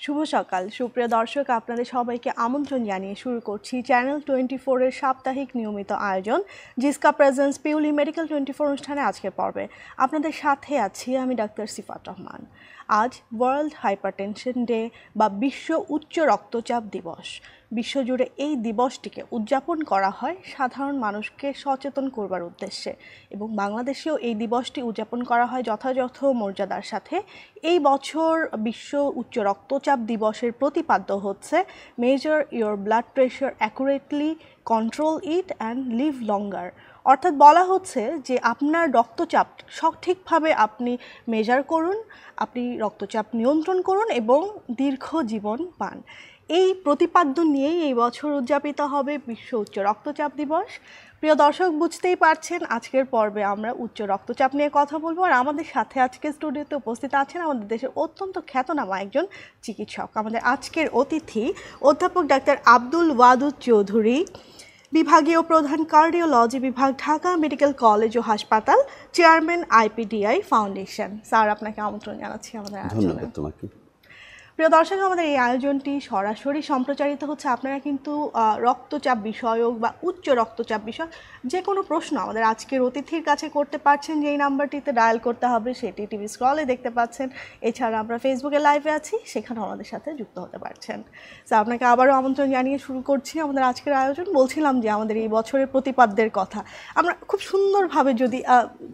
শুভ সকাল সুপ্রিয় দর্শক, আপনাদের সবাইকে আমন্ত্রণ জানিয়ে শুরু করছি চ্যানেল 24 এর সাপ্তাহিক নিয়মিত আয়োজন জিসকা প্রেজেন্স পিউলি মেডিকেল 24 অনুষ্ঠানে আজকের পর্বে আপনাদের সাথে আছি আমি ডাক্তার সিফাত রহমান। আজ ওয়ার্ল্ড হাইপারটেনশন ডে বা বিশ্ব উচ্চ রক্তচাপ দিবস। বিশ্বজুড়ে এই দিবসটিকে উদযাপন করা হয় সাধারণ মানুষকে সচেতন করবার উদ্দেশ্যে, এবং বাংলাদেশেও এই দিবসটি উদযাপন করা হয় যথাযথ মর্যাদার সাথে। এই বছর বিশ্ব উচ্চ রক্তচাপ দিবসের প্রতিপাদ্য হচ্ছে measure your blood pressure accurately, control it and live longer. অর্থাৎ বলা হচ্ছে যে আপনার রক্তচাপ সঠিকভাবে আপনি মেজার করুন, আপনি রক্তচাপ নিয়ন্ত্রণ করুন এবং দীর্ঘ জীবন পান। এই প্রতিপাদ্য নিয়েই এই বছর উদযাপিত হবে বিশ্ব উচ্চ রক্তচাপ দিবস। প্রিয় দর্শক, বুঝতেই পারছেন আজকের পর্বে আমরা উচ্চ রক্তচাপ নিয়ে কথা বলবো, আর আমাদের সাথে আজকে স্টুডিওতে উপস্থিত আছেন আমাদের দেশের অত্যন্ত খ্যাতনামা একজন চিকিৎসক। আমাদের আজকের অতিথি অধ্যাপক ডাক্তার আব্দুল ওয়াদুদ চৌধুরী, বিভাগীয় প্রধান কার্ডিওলজি বিভাগ, ঢাকা মেডিকেল কলেজ ও হাসপাতাল, চেয়ারম্যান আইপিডিআই ফাউন্ডেশন। স্যার, আপনাকে আমন্ত্রণ জানাচ্ছি আমাদের আয়োজনে। ধন্যবাদ তোমাকে। প্রিয় দর্শক, আমাদের এই আয়োজনটি সরাসরি সম্প্রচারিত হচ্ছে। আপনারা কিন্তু রক্তচাপ বিষয়ক বা উচ্চ রক্তচাপ বিষয়ক যে কোনো প্রশ্ন আমাদের আজকের অতিথির কাছে করতে পারছেন। যেই নাম্বারটিতে ডায়াল করতে হবে সেটি টিভি স্ক্রলে দেখতে পাচ্ছেন। এছাড়া আমরা ফেসবুকে লাইভে আছি, সেখানেও আমাদের সাথে যুক্ত হতে পারছেন। স্যার, আপনাকে আবারও আমন্ত্রণ জানিয়ে শুরু করছি আমাদের আজকের আয়োজন। বলছিলাম যে আমাদের এই বছরের প্রতিপাদ্যের কথা আমরা খুব সুন্দরভাবে যদি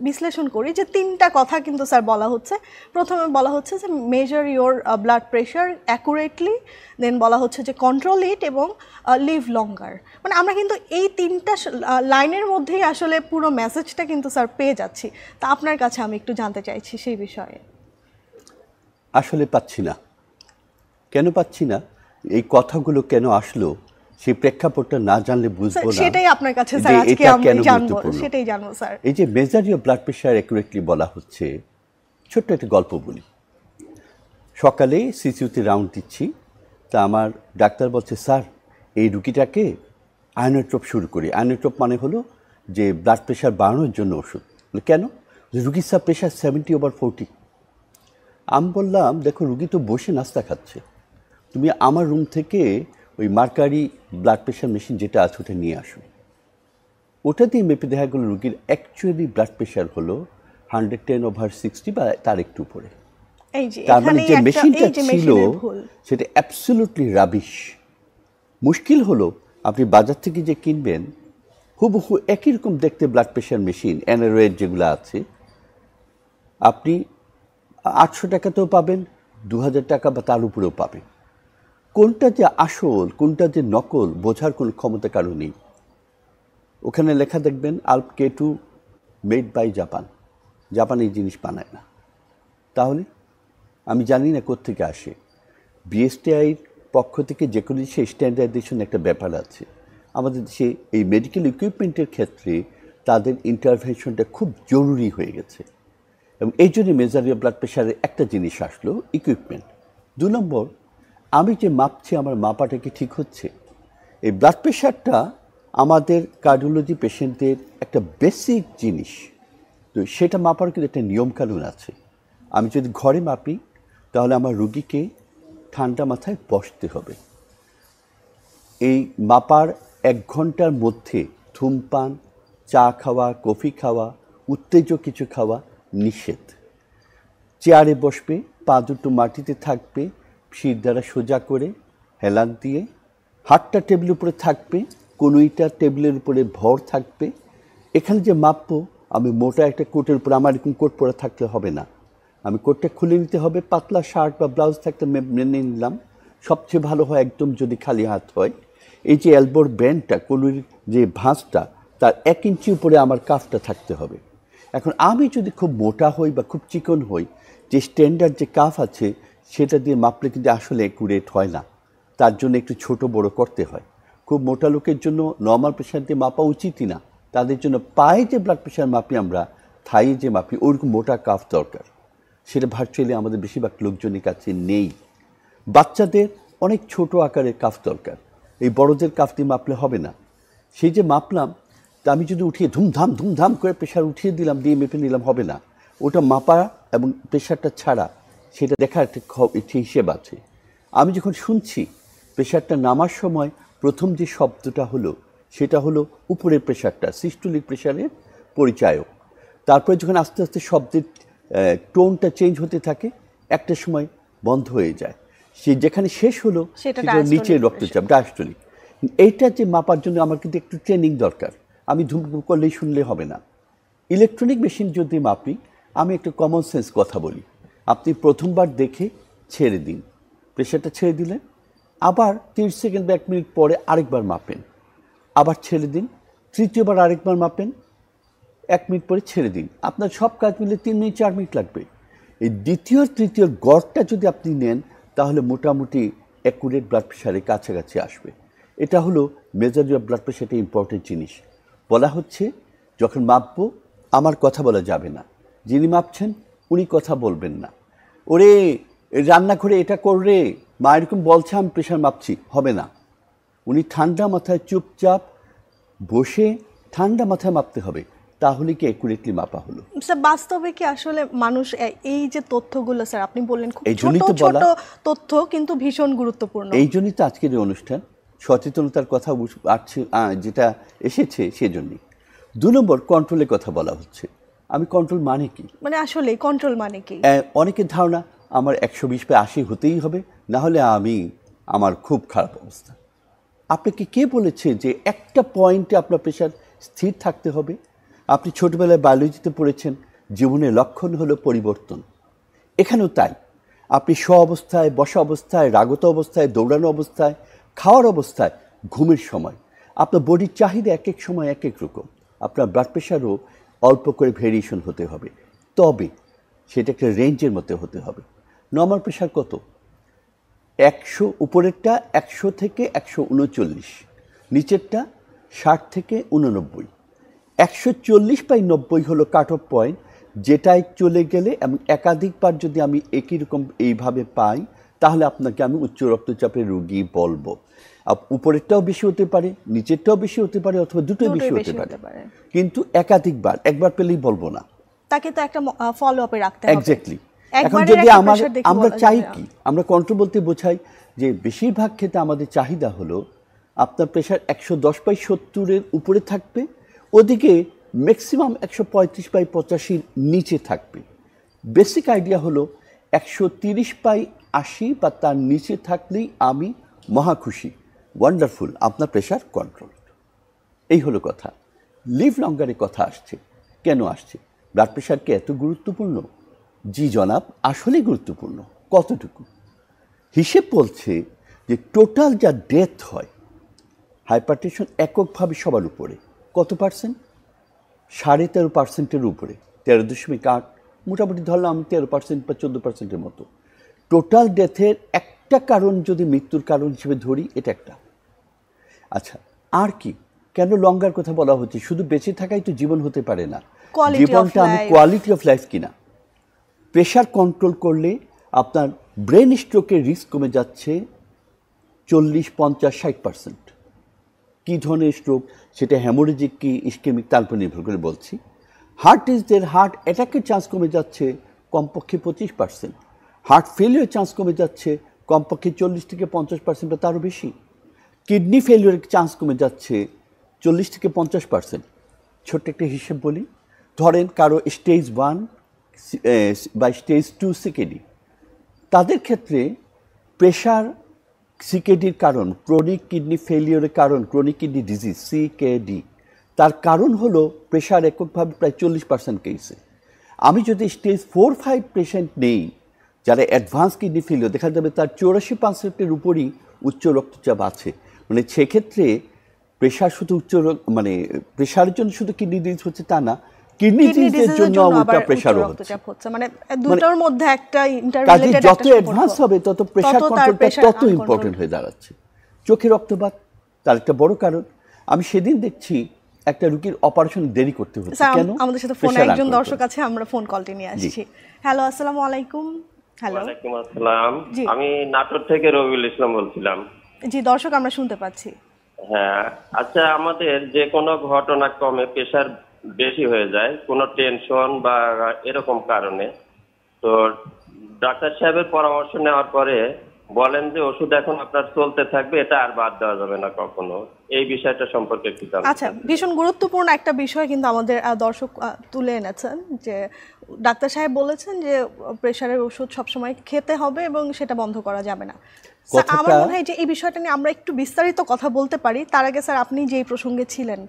বিশ্লেষণ করি, যে তিনটা কথা কিন্তু স্যার বলা হচ্ছে। প্রথমে বলা হচ্ছে যে measure your blood pressure accurately, then বলা হচ্ছে যে কন্ট্রোল ইট এবং লিভ লঙ্গার। মানে আমরা কিন্তু এই তিনটা লাইনের মধ্যেই আসলে পুরো মেসেজটা কিন্তু স্যার পেয়ে যাচ্ছি। তা আপনার কাছে আমি একটু জানতে চাইছি সেই বিষয়ে। আসলে পাচ্ছি না। কেন পাচ্ছি না, এই কথাগুলো কেন আসলো সেই প্রেক্ষাপটটা না জানলে বুঝবো না। সেটাই আপনার কাছে স্যার আজকে আমি জানবো, সেটাই জানবো স্যার। এই যে measure your blood pressure accurately বলা হচ্ছে, ছোট্ট একটা গল্প বলি। সকালে সিসিউতে রাউন্ড দিচ্ছি, তা আমার ডাক্তার বলছে, স্যার এই রুগীটাকে আয়নোট্রপ শুরু করি। আয়নোট্রপ মানে হলো যে ব্লাড প্রেশার বাড়ানোর জন্য ওষুধ। কেন? রুগীর স্যার প্রেশার 70/40। আমি বললাম, দেখো রুগী তো বসে নাস্তা খাচ্ছে, তুমি আমার রুম থেকে ওই মার্কারি ব্লাড প্রেশার মেশিন যেটা আছে ওটা নিয়ে আসো। ওটা দিয়ে মেপে দেখা গেলো রুগীর অ্যাকচুয়ালি ব্লাড প্রেশার হলো 110/60 বা তার একটু উপরে। তার মানে যে মেশিনটা ছিল সেটা অ্যাবসলিউটলি রাবিশ। মুশকিল হলো আপনি বাজার থেকে যে কিনবেন হুবহু একই রকম দেখতে ব্লাড প্রেশার মেশিন অ্যানারয়েড যেগুলো আছে, আপনি 800 টাকাতেও পাবেন, 2000 টাকা বা তার উপরেও পাবেন। কোনটা যে আসল কোনটা যে নকল বোঝার কোনো ক্ষমতা কারো নেই। ওখানে লেখা দেখবেন আলপ K2 made by Japan. Japan এই জিনিস বানায় না। তাহলে আমি জানি না কোত্থেকে আসে। বিএসটিআইর পক্ষ থেকে যে কোনো সেই স্ট্যান্ডার্ডাইজেশন একটা ব্যাপার আছে। আমাদের দেশে এই মেডিকেল ইকুইপমেন্টের ক্ষেত্রে তাদের ইন্টারভেনশনটা খুব জরুরি হয়ে গেছে, এবং এই জন্য মেজার ইয়োর ব্লাড প্রেশারের একটা জিনিস আসলো, ইকুইপমেন্ট। 2 নম্বর, আমি যে মাপছি আমার মাপাটা কি ঠিক হচ্ছে? এই ব্লাড প্রেশারটা আমাদের কার্ডিওলজি পেশেন্টদের একটা বেসিক জিনিস, তো সেটা মাপার কিন্তু একটা নিয়মকানুন আছে। আমি যদি ঘরে মাপি তাহলে আমার রুগীকে ঠান্ডা মাথায় বসতে হবে। এই মাপার 1 ঘন্টার মধ্যে ধূমপান, চা খাওয়া, কফি খাওয়া, উত্তেজক কিছু খাওয়া নিষেধ। চেয়ারে বসবে, পা দুটো মাটিতে থাকবে, শির দ্বারা সোজা করে হেলান দিয়ে, হাতটা টেবিলের উপরে থাকবে, কনুইটা টেবিলের উপরে ভর থাকবে। এখানে যে মাপবো, আমি মোটা একটা কোটের উপরে, আমার এরকম কোট পরে থাকলে হবে না, আমি কোটটা খুলে নিতে হবে। পাতলা শার্ট বা ব্লাউজ থাকতে মেনে নিলাম। সবচেয়ে ভালো হয় একদম যদি খালি হাত হয়। এই যে এলবোর ব্যান্ডটা, কনুইর যে ভাঁজটা, তার 1 ইঞ্চি উপরে আমার কাফটা থাকতে হবে। এখন আমি যদি খুব মোটা হই বা খুব চিকন হই, যে স্ট্যান্ডার্ড যে কাফ আছে সেটা দিয়ে মাপলে কিন্তু আসলে অ্যাকুরেট হয় না। তার জন্য একটু ছোট বড় করতে হয়। খুব মোটা লোকের জন্য নর্মাল প্রেশার দিয়ে মাপা উচিতই না। তাদের জন্য পায়ে যে ব্লাড প্রেশার মাপি আমরা, থাইয়ে যে মাপি, ওইরকম মোটা কাফ দরকার। সেটা ভার্চুয়ালি আমাদের বেশিরভাগ লোকজনের কাছে নেই। বাচ্চাদের অনেক ছোট আকারের কাফ দরকার, এই বড়দের কাফ দিয়ে মাপলে হবে না। সেই যে মাপলাম, তা আমি যদি উঠিয়ে ধুমধাম করে প্রেশার উঠিয়ে দিলাম, দিয়ে মেপে নিলাম, হবে না। ওটা মাপা এবং প্রেশারটা ছাড়া সেটা দেখার একটা হিসেব আছে। আমি যখন শুনছি প্রেশারটা নামার সময় প্রথম যে শব্দটা হলো সেটা হলো উপরের প্রেশারটা, সিস্টোলিক প্রেশারের পরিচায়ক। তারপরে যখন আস্তে আস্তে শব্দের টোনটা চেঞ্জ হতে থাকে, একটা সময় বন্ধ হয়ে যায়, সে যেখানে শেষ হলো সেটা নিচের রক্তচাপ, ডায়াস্টোলিক। এইটা যে মাপার জন্য আমার কিন্তু একটু ট্রেনিং দরকার। আমি ধুমধুম করলেই শুনলে হবে না। ইলেকট্রনিক মেশিন যদি মাপি, আমি একটু কমন সেন্স কথা বলি। আপনি প্রথমবার দেখে ছেড়ে দিন, প্রেশারটা ছেড়ে দিলেন, আবার 30 সেকেন্ড বা 1 মিনিট পরে আরেকবার মাপেন, আবার ছেড়ে দিন, তৃতীয়বার আরেকবার মাপেন, 1 মিনিট পরে ছেড়ে দিন। আপনার সব কাজ মিলে 3 মিনিট 4 মিনিট লাগবে। এই দ্বিতীয় তৃতীয় গড়টা যদি আপনি নেন, তাহলে মোটামুটি অ্যাকুরেট ব্লাড প্রেশারের কাছাকাছি আসবে। এটা হলো মেজার অফ ব্লাড প্রেশার, একটা ইম্পর্টেন্ট জিনিস। বলা হচ্ছে যখন মাপবো আমার কথা বলা যাবে না, যিনি মাপছেন উনি কথা বলবেন না। ওরে রান্নাঘরে এটা কররে, মা এরকম বলছে আমি প্রেশার মাপছি, হবে না। উনি ঠান্ডা মাথায় চুপচাপ বসে ঠান্ডা মাথায় মাপতে হবে, তাহলে কি অ্যাকুরেটলি মাপা হলো। স্যার বাস্তবে কি আসলে মানুষ এই যে তথ্যগুলো স্যার আপনি বললেন খুব এই ছোট জন্যই তো ছোট বলা, তথ্য কিন্তু ভীষণ গুরুত্বপূর্ণ। এই জন্যই তো আজকের এই অনুষ্ঠান, সচেতনতার কথা যেটা এসেছে সেজন্যই। 2 নম্বর কন্ট্রোলের কথা বলা হচ্ছে। আমি কন্ট্রোল মানে কি, মানে আসলে কন্ট্রোল মানে কি? অনেকের ধারণা আমার 120/80 হতেই হবে, না হলে আমার খুব খারাপ অবস্থা। আপনাকে কে বলেছে যে একটা পয়েন্টে আপনার প্রেশার স্থির থাকতে হবে? আপনি ছোটবেলায় বায়োলজিতে পড়েছেন জীবনের লক্ষণ হলো পরিবর্তন, এখানেও তাই। আপনি অবস্থায়, বসা অবস্থায়, রাগত অবস্থায়, দৌড়ানো অবস্থায়, খাওয়ার অবস্থায়, ঘুমের সময়, আপনার বডির চাহিদা এক এক সময় এক এক রকম। আপনার ব্লাড প্রেশারও অল্প করে ভেরিয়েশন হতে হবে, তবে সেটা একটা রেঞ্জের মধ্যে হতে হবে। নর্মাল প্রেশার কত? 100, উপরেরটা 100 থেকে 139, নিচেরটা 60 থেকে 89। 140/90 হলো কাট অফ পয়েন্ট, যেটাই চলে গেলে এবং একাধিকবার যদি আমি একই রকম এইভাবে পাই, তাহলে আপনাকে আমি উচ্চ রক্তচাপের রোগী বলবো। উপরেরটাও বেশি হতে পারে, নিচেরটাও বেশি হতে পারে, অথবা দুটোই বেশি হতে পারে, কিন্তু একাধিকবার, একবার পেলেই বলবো না, তাকে তো একটা ফলো আপে রাখতে হবে। এক্স্যাক্টলি। এখন যদি আমরা চাই কি, আমরা কন্ট্রোল বলতে বোঝাই যে বেশিরভাগ ক্ষেত্রে আমাদের চাহিদা হলো আপনার প্রেশার 110/70 উপরে থাকবে, ওদিকে ম্যাক্সিমাম 135/85 নিচে থাকবে। বেসিক আইডিয়া হলো 130/80 বা তার নিচে থাকলেই আমি মহা খুশি, ওয়ান্ডারফুল, আপনার প্রেশার কন্ট্রোল। এই হলো কথা। লিভ লঙ্গারের কথা আসছে, কেন আসছে? ব্লাড প্রেশার কি এত গুরুত্বপূর্ণ? জি জনাব, আসলেই গুরুত্বপূর্ণ। কতটুকু? হিসেব বলছে যে টোটাল যা ডেথ হয় হাইপারটেনশন এককভাবে সবার উপরে কত পার্সেন্ট? 13.5%-এর উপরে, 13.8, মোটামুটি ধরলাম 13% বা 14%-এর মতো। টোটাল ডেথের একটা কারণ যদি মৃত্যুর কারণ হিসেবে ধরি, এটা একটা। আচ্ছা, আর কি? কেন লঙ্গার কথা বলা হচ্ছে? শুধু বেঁচে থাকাই তো জীবন হতে পারে না, জীবনটা আমি কোয়ালিটি অফ লাইফ কিনা। প্রেশার কন্ট্রোল করলে আপনার ব্রেন স্ট্রোকের রিস্ক কমে যাচ্ছে 40, 50, 60%। কী ধরনের স্ট্রোক, সেটা হ্যামোরেজিক কি ইস্কেমিক, তার উপর নির্ভর করে বলছি। হার্ট ডিজিজের, হার্ট অ্যাটাকের চান্স কমে যাচ্ছে কমপক্ষে 25%। হার্ট ফেলিওর চান্স কমে যাচ্ছে কমপক্ষে 40 থেকে 50% বা তারও বেশি। কিডনি ফেলিওরের চান্স কমে যাচ্ছে 40 থেকে 50%। ছোট্ট একটা হিসেব বলি, ধরেন কারো স্টেজ 1 বা স্টেজ 2 সিকেডি, তাদের ক্ষেত্রে প্রেশার সিকেডির কারণ, ক্রনিক কিডনি ফেলিওরের কারণ, ক্রনিক কিডনি ডিজিজ সিকেডি, তার কারণ হলো প্রেশার এককভাবে প্রায় 40% কেসে। আমি যদি স্টেজ 4-5 পেশেন্ট নেই যারা অ্যাডভান্স কিডনি ফেলিওর, দেখা যাবে তার 84%-এর উপরই উচ্চ রক্তচাপ আছে। মানে সেক্ষেত্রে প্রেশার শুধু প্রেশারের জন্য শুধু কিডনি ডিজিজ হচ্ছে তা না, কিডনি ডিজিজের জন্য উল্টা প্রেশারও হচ্ছে। মানে দুটোর মধ্যে একটা ইন্টাররিলেটেড, যত অ্যাডভান্স হবে তত প্রেশার কন্ট্রোলটা তত ইম্পর্টেন্ট হয়ে দাঁড়াচ্ছে। চোখে রক্তপাত তার একটা বড় কারণ। আমি সেদিন দেখছি একটা রোগীর অপারেশন দেরি করতে হচ্ছে, কেন? আমাদের সাথে ফোনে একজন দর্শক আছে, আমরা ফোন কলটি নিয়ে আসছি। হ্যালো, আসসালামু আলাইকুম। হ্যালো, ওয়ালাইকুম আসসালাম। আমি নাটোর থেকে রবিউল ইসলাম বলছিলাম। জি দর্শক, আমরা শুনতে পাচ্ছি। হ্যাঁ, আচ্ছা, আমাদের যে কোনো ঘটনাক্রমে প্রেশার বেশি হয়ে যায়, কোনো টেনশন বা এরকম কারণে, তো ডাক্তার সাহেবের পরামর্শ নেওয়ার পরে বলেন যে ওষুধ এখন আপনার চলতে থাকবে, এটা আর বাদ দেওয়া যাবে না কখনো। এই বিষয়টা সম্পর্কে একটু জানতে আচ্ছা, চাচ্ছি। ভীষণ গুরুত্বপূর্ণ একটা বিষয় কিন্তু আমাদের দর্শক তুলে এনেছেন যে ডাক্তার সাহেব বলেছেন যে প্রেশারের ওষুধ সবসময় খেতে হবে এবং সেটা বন্ধ করা যাবে না। স্যার, আমার মনে হয় যে এই বিষয়টা নিয়ে আমরা একটু বিস্তারিত কথা বলতে পারি। তার আগে স্যার, আপনি যেই প্রসঙ্গে ছিলেন,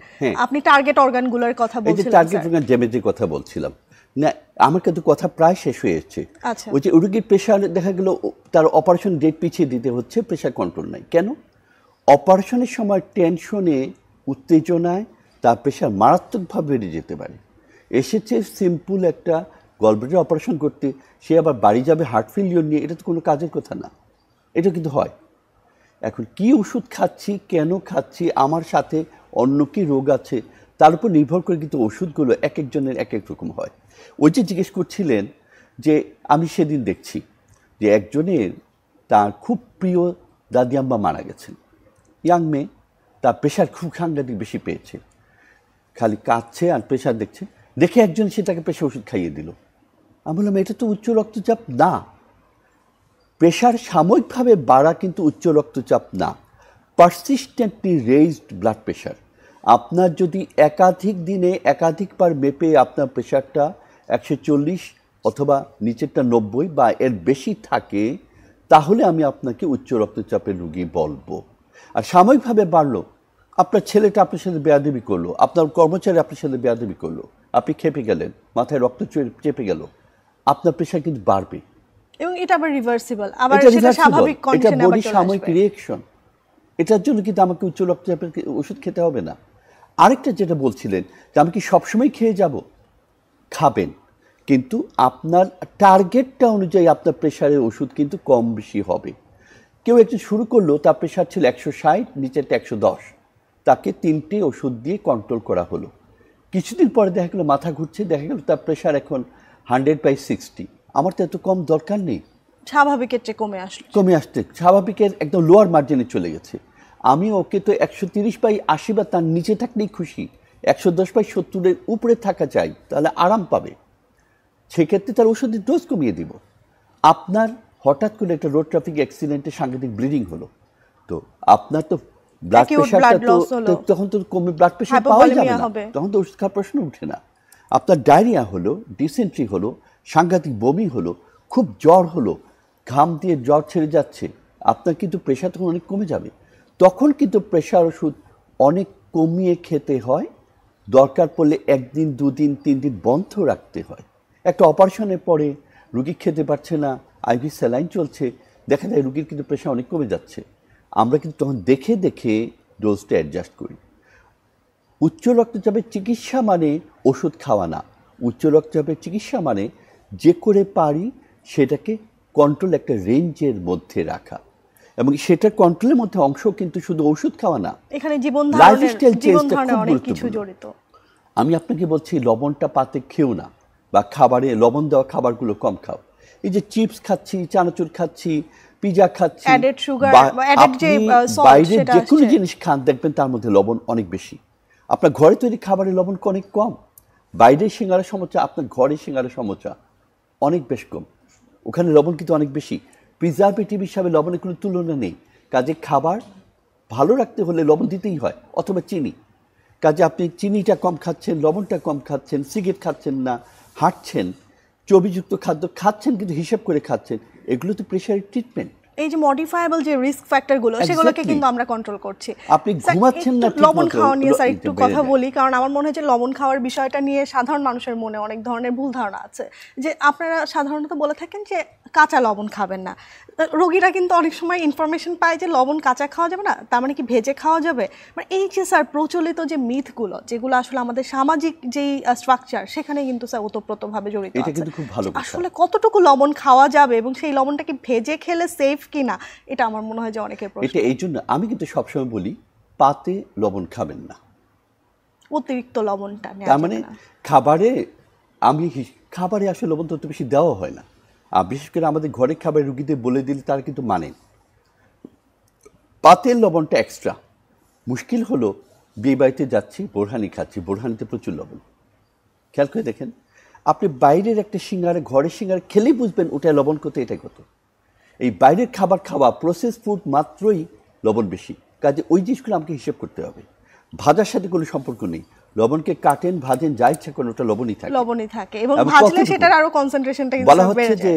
আপনি টার্গেট অর্গানগুলোর কথা এই যে বলছিলেন টার্গেট স্যার। অর্গান ড্যামেজের কথা বলছিলাম না, আমার কিন্তু কথা প্রায় শেষ হয়েছে। আচ্ছা। ওই যে রোগীর প্রেশার দেখা গেল তার অপারেশন ডেট পিছিয়ে দিতে হচ্ছে, প্রেশার কন্ট্রোল নাই কেন? অপারেশনের সময় টেনশনে, উত্তেজনায় তার প্রেশার মারাত্মকভাবে বেড়ে যেতে পারে। এসেছে সিম্পল একটা গলব্লাডার অপারেশন করতে, সে আবার বাড়ি যাবে হার্ট ফেলিওর নিয়ে, এটা তো কোনো কাজের কথা না। এটা কিন্তু হয়। এখন কি ওষুধ খাচ্ছি, কেন খাচ্ছি, আমার সাথে অন্য কি রোগ আছে, তার উপর নির্ভর করে কিন্তু ওষুধগুলো এক একজনের এক এক রকম হয়। ওই যে জিজ্ঞেস করছিলেন যে আমি সেদিন দেখছি যে একজনের তার খুব প্রিয় দাদি আম্মা মারা গেছেন, ইয়াং মেয়ে, তার প্রেশার খুব সাংঘাতিক বেশি পেয়েছে, খালি কাঁদছে আর প্রেশার দেখছে, দেখে একজন সেটাকে প্রেশার ওষুধ খাইয়ে দিল। আমি বললাম এটা তো উচ্চ রক্তচাপ না, প্রেশার সাময়িকভাবে বাড়া কিন্তু উচ্চ রক্তচাপ না, পারসিস্টেন্টলি রেইজড ব্লাড প্রেশার। আপনার যদি একাধিক দিনে একাধিকবার মেপে আপনার প্রেশারটা 140 অথবা নিচেরটা 90 বা এর বেশি থাকে, তাহলে আমি আপনাকে উচ্চ রক্তচাপের রোগী বলবো। আর সাময়িকভাবে বাড়লো, আপনার ছেলেটা আপনার সাথে বেয়াদবি করলো, আপনার কর্মচারী আপনার সাথে বেয়াদবি করলো, আপনি খেপে গেলেন, মাথায় রক্ত চেপে গেল, আপনার প্রেশার কিন্তু বাড়বে। এবং এটা আবার রিভার্সিবল, আবার এটা সেটা reversible, স্বাভাবিক এটা কন্ডিশনে আবার বডি চলে সাময়িক আসবে। রিঅ্যাকশন। এটার জন্য কিন্তু আমাকে উচ্চ রক্তচাপের ওষুধ খেতে হবে না। আরেকটা যেটা বলছিলেন যে আমি কি সবসময় খেয়ে যাব, খাবেন, কিন্তু আপনার টার্গেটটা অনুযায়ী আপনার প্রেশারের ওষুধ কিন্তু কম বেশি হবে। কেউ একটু শুরু করলো, তার প্রেশার ছিল 160, নিচেরটা 110, তাকে 3টে ওষুধ দিয়ে কন্ট্রোল করা হলো। কিছুদিন পরে দেখা গেলো মাথা ঘুরছে, দেখা গেল তার প্রেশার এখন 100/60। আমার তো এত কম দরকার নেই, স্বাভাবিকের চেয়ে কমে আসতে স্বাভাবিকের একদম লোয়ার মার্জিনে চলে গেছে। আমি ওকে তো 130/80 বা তার নিচে থাকলেই খুশি, 110/70-এর উপরে থাকা চাই, তাহলে আরাম পাবে। সেক্ষেত্রে তার ওষুধের ডোজ কমিয়ে দিব। আপনার হঠাৎ করে একটা রোড ট্রাফিক অ্যাক্সিডেন্টে সাংঘাতিক ব্লিডিং হলো, তো আপনার তো ব্লাড Acute প্রেশারটা blood loss হলো। তখন তো কমে ব্লাড প্রেশার পাওয়া যাবে Hypovolemia না, হবে। তখন তো ওষুধ খাওয়ার প্রশ্ন উঠে না। আপনার ডায়রিয়া হলো, ডিসেন্ট্রি হলো, সাংঘাতিক বমি হলো, খুব জ্বর হলো, ঘাম দিয়ে জ্বর ছেড়ে যাচ্ছে, আপনার কিন্তু প্রেশার তখন অনেক কমে যাবে। তখন কিন্তু প্রেশার ওষুধ অনেক কমিয়ে খেতে হয়, দরকার পড়লে 1 দিন 2 দিন 3 দিন বন্ধ রাখতে হয়। একটা অপারেশনের পরে রুগী খেতে পারছে না, আইভি স্যালাইন চলছে, দেখা যায় রুগীর কিন্তু প্রেশার অনেক কমে যাচ্ছে। আমরা কিন্তু তখন দেখে দেখে ডোজটা অ্যাডজাস্ট করি। উচ্চ রক্তচাপের চিকিৎসা মানে ওষুধ খাওয়া না, উচ্চ রক্তচাপের চিকিৎসা মানে যে করে পারি সেটাকে কন্ট্রোল, একটা রেঞ্জের মধ্যে রাখা, এবং সেটার কন্ট্রোলের মধ্যে অংশ কিন্তু শুধু ওষুধ খাওয়া না, এখানে লাইফস্টাইল জীবন চেঞ্জটা ধারণের খুব অনেক কিছু গুরুত্বপূর্ণ। জড়িত। আমি আপনাকে বলছি লবণটা পাতে খেও না, বা খাবারে লবণ দেওয়া খাবারগুলো কম খাও। এই যে চিপস খাচ্ছি, চানাচুর খাচ্ছি, পিজা খাচ্ছি, Added sugar বা বা added যে, আপনি salt বাইরের সেটা যে কোনো আসছে। জিনিস খান, দেখবেন তার মধ্যে লবণ অনেক বেশি। আপনার ঘরে তৈরি খাবারের লবণ অনেক কম, বাইরের সিঙ্গারা সমোচা আপনার ঘরে সিঙ্গারা সমোচা অনেক বেশ কম, ওখানে লবণ কিন্তু অনেক বেশি। প্রিজারভেটিভ হিসাবে লবণের কোনো তুলনা নেই। কাজে খাবার ভালো রাখতে হলে লবণ দিতেই হয়, অথবা চিনি। কাজে আপনি চিনিটা কম খাচ্ছেন, লবণটা কম খাচ্ছেন, সিগারেট খাচ্ছেন না, হাঁটছেন, চর্বিযুক্ত খাদ্য খাচ্ছেন কিন্তু হিসাব করে খাচ্ছেন, এগুলো তো প্রেশারের ট্রিটমেন্ট। এই যে মডিফায়েবল যে রিস্ক ফ্যাক্টর গুলো, সেগুলোকে Exactly. কিন্তু আমরা কন্ট্রোল করছি। আপনি স্যার, ঘুমাচ্ছেন না একটু ঠিক লবণ মতো, খাওয়া নিয়ে স্যার একটু বেড়ে কথা যায়। বলি, কারণ আমার মনে হয় যে লবণ খাওয়ার বিষয়টা নিয়ে সাধারণ মানুষের মনে অনেক ধরনের ভুল ধারণা আছে। যে আপনারা সাধারণত বলে থাকেন যে কাঁচা লবণ খাবেন না, রোগীরা কিন্তু অনেক সময় ইনফরমেশন পায় যে লবণ কাঁচা খাওয়া যাবে না, তার মানে কি ভেজে খাওয়া যাবে। মানে এই যে স্যার প্রচলিত যে মিথগুলো, যেগুলো আসলে আমাদের সামাজিক যেই স্ট্রাকচার, সেখানে কিন্তু স্যার ওতপ্রোতভাবে জড়িত এটা আছে। কিন্তু খুব ভালো কথা। আসলে কতটুকু লবণ খাওয়া যাবে এবং সেই লবণটা কি ভেজে খেলে সেফ কিনা, এটা আমার মনে হয় যে অনেকের প্রশ্ন। এটা এই জন্য আমি কিন্তু সবসময় বলি পাতে লবণ খাবেন না, অতিরিক্ত লবণটা নেওয়া তার যাবে মানে না। খাবারে আসলে লবণ তত বেশি দেওয়া হয় না। আর বিশেষ করে আমাদের ঘরের খাবার রুগীদের বলে দিলে তারা কিন্তু মানেন। পাতের লবণটা এক্সট্রা। মুশকিল হলো বিয়ে বাড়িতে যাচ্ছি, বোরহানি খাচ্ছি, বোরহানিতে প্রচুর লবণ। খেয়াল করে দেখেন, আপনি বাইরের একটা সিঙ্গারা, ঘরের সিঙ্গারা খেলেই বুঝবেন ওটা লবণ কত, এটা কত। এই বাইরের খাবার খাওয়া, প্রসেস ফুড মাত্রই লবণ বেশি, কাজে ওই জিনিসগুলো আমাকে হিসেব করতে হবে। ভাজার সাথে কোনো সম্পর্ক নেই, লবণকে কাটেন ভাজেন যা ইচ্ছা করেন ওটা লবণই থাকে এবং ভাজলে সেটার আরো কনসেন্ট্রেশনটা বলা হচ্ছে যে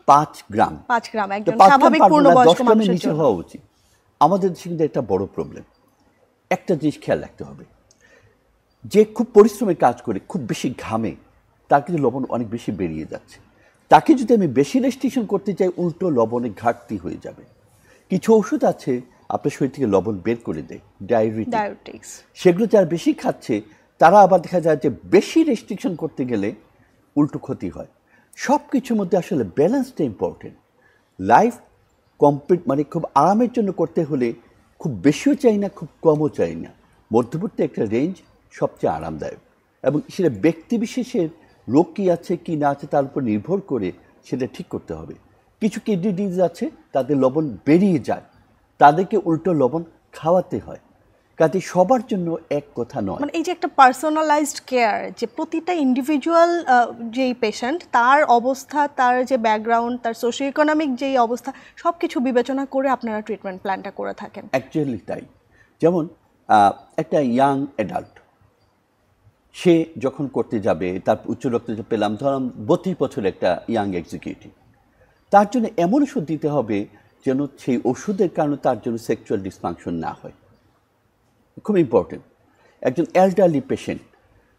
5 গ্রাম একজন স্বাভাবিক পূর্ণবয়স্ক মানুষের নিচে হওয়া উচিত। আমাদের দেশে কিন্তু একটা বড় প্রবলেম, একটা জিনিস খেয়াল রাখতে হবে, যে খুব পরিশ্রমের কাজ করে খুব বেশি ঘামে তার কিন্তু লবণ অনেক বেশি বেরিয়ে যাচ্ছে। তাকে যদি আমি বেশি রেস্ট্রিকশন করতে চাই উল্টো লবণের ঘাটতি হয়ে যাবে। কিছু ওষুধ আছে আপনার শরীর থেকে লবণ বের করে দেয়, ডায়াবেটিক্স, সেগুলো যারা বেশি খাচ্ছে তারা আবার দেখা যায় যে বেশি রেস্ট্রিকশন করতে গেলে উল্টো ক্ষতি হয়। সব কিছুর মধ্যে আসলে ব্যালেন্সটা ইম্পর্টেন্ট। লাইফ কমপ্লিট মানে খুব আরামের জন্য করতে হলে খুব বেশিও চাই না, খুব কমও চাই না, মধ্যবর্তী একটা রেঞ্জ সবচেয়ে আরামদায়ক। এবং সেটা ব্যক্তি বিশেষের রোগ কী আছে কি না আছে তার উপর নির্ভর করে সেটা ঠিক করতে হবে। কিছু কিডনি ডিজিজ আছে তাদের লবণ বেরিয়ে যায়, তাদেরকে উল্টো লবণ খাওয়াতে হয়, কাজে সবার জন্য এক কথা নয়। মানে এই যে একটা পার্সোনালাইজড কেয়ার, যে প্রতিটা ইন্ডিভিজুয়াল যেই পেশেন্ট তার অবস্থা, তার যে ব্যাকগ্রাউন্ড, তার সোশিও ইকোনমিক যেই অবস্থা সব কিছু বিবেচনা করে আপনারা ট্রিটমেন্ট প্ল্যানটা করে থাকেন। অ্যাকচুয়ালি তাই। যেমন একটা ইয়াং অ্যাডাল্ট সে যখন করতে যাবে, তার উচ্চ রক্তচাপ পেলাম ধরুন 32 বছর একটা ইয়াং এক্সিকিউটিভ, তার জন্য এমন ওষুধ দিতে হবে যেন সেই ওষুধের কারণে তার জন্য সেক্সুয়াল ডিসফাংশন না হয়, খুব ইম্পর্টেন্ট। একজন এল্ডারলি পেশেন্ট,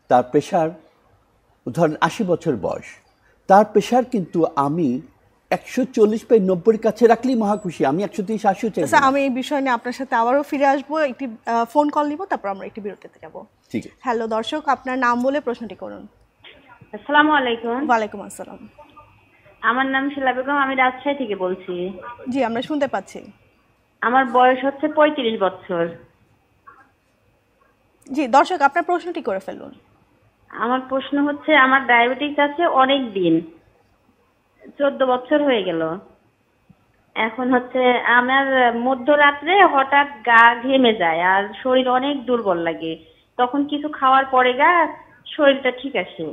তার প্রেশার ধরেন 80 বছর বয়স, তার প্রেশার কিন্তু আমি 140/90 কাছে রাখলেই মহা খুশি, আমি 130/80 চাই। আমি এই বিষয় নিয়ে আপনার সাথে আবারও ফিরে আসবো, একটি ফোন কল নিব, তারপর আমরা একটি বিরতিতে যাব। ঠিক আছে। হ্যালো দর্শক, আপনার নাম বলে প্রশ্নটি করুন। আসসালামু আলাইকুম। ওয়ালাইকুম আসসালাম। আমার নাম শিলা বেগম, আমি রাজশাহী থেকে বলছি। জি, আমরা শুনতে পাচ্ছি। আমার বয়স হচ্ছে 35 বছর। জি দর্শক, আপনার প্রশ্নটি করে ফেলুন। আমার প্রশ্ন হচ্ছে, আমার ডায়াবেটিস আছে অনেক দিন, 14 বছর হয়ে গেল। এখন হচ্ছে আমার মধ্যরাত্রে হঠাৎ গা ঘেমে যায় আর শরীর অনেক দুর্বল লাগে, তখন কিছু খাওয়ার পরে শরীরটা ঠিক আসে।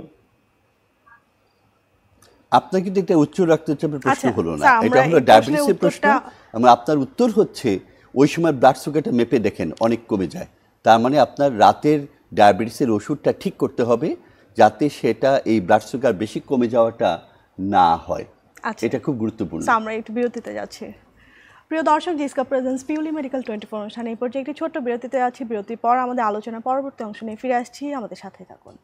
আপনার কিন্তু একটা উচ্চ রক্তচাপের প্রশ্ন হলো না, এটা হলো ডায়াবেটিসের প্রশ্ন। আমরা আপনার উত্তর হচ্ছে ওই সময় ব্লাড সুগারটা মেপে দেখেন অনেক কমে যায়, তার মানে আপনার রাতের ডায়াবেটিসের ওষুধটা ঠিক করতে হবে যাতে সেটা এই ব্লাড সুগার বেশি কমে যাওয়াটা না হয়। এটা খুব গুরুত্বপূর্ণ। আমরা একটু বিরতিতে যাচ্ছি। প্রিয় দর্শক, জিসকা প্রেজেন্স পিউলি মেডিকেল 24 অনুষ্ঠানে এই পর্যায়ে একটি ছোট্ট বিরতিতে যাচ্ছি। বিরতির পর আমাদের আলোচনা পরবর্তী অংশ নিয়ে ফিরে আসছি, আমাদের সাথে থাকুন।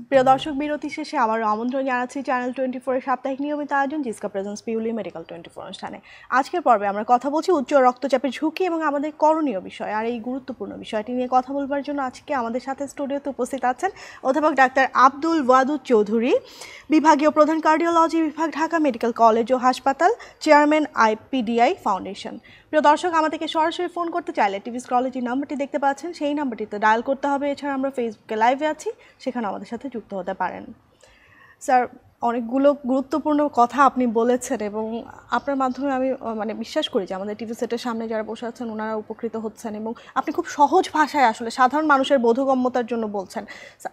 প্রিয় দর্শক, বিরতি শেষে আবার আমন্ত্রণ জানাচ্ছি চ্যানেল 24 এর সাপ্তাহিক নিয়মিত আয়োজন জিসকা প্রেজেন্স পিউলি মেডিকেল 24 অনুষ্ঠানে। আজকের পর্বে আমরা কথা বলছি উচ্চ রক্তচাপের ঝুঁকি এবং আমাদের করণীয় বিষয়। আর এই গুরুত্বপূর্ণ বিষয়টি নিয়ে কথা বলবার জন্য আজকে আমাদের সাথে স্টুডিওতে উপস্থিত আছেন অধ্যাপক ডাক্তার আব্দুল ওয়াদুদ চৌধুরী, বিভাগীয় প্রধান কার্ডিওলজি বিভাগ, ঢাকা মেডিকেল কলেজ ও হাসপাতাল, চেয়ারম্যান IPDI ফাউন্ডেশন। প্রিয় দর্শক, আমাদেরকে সরাসরি ফোন করতে চাইলে টিভি স্ক্রলে যে নাম্বারটি দেখতে পাচ্ছেন সেই নাম্বারটিতে ডায়াল করতে হবে। এছাড়া আমরা ফেসবুকে লাইভে আছি, সেখানে আমাদের সাথে যুক্ত হতে পারেন। স্যার, অনেকগুলো গুরুত্বপূর্ণ কথা আপনি বলেছেন এবং আপনার মাধ্যমে আমি বিশ্বাস করি যে আমাদের টিভি সেটের সামনে যারা বসে আছেন ওনারা উপকৃত হচ্ছেন এবং আপনি খুব সহজ ভাষায় আসলে সাধারণ মানুষের বোধগম্যতার জন্য বলছেন।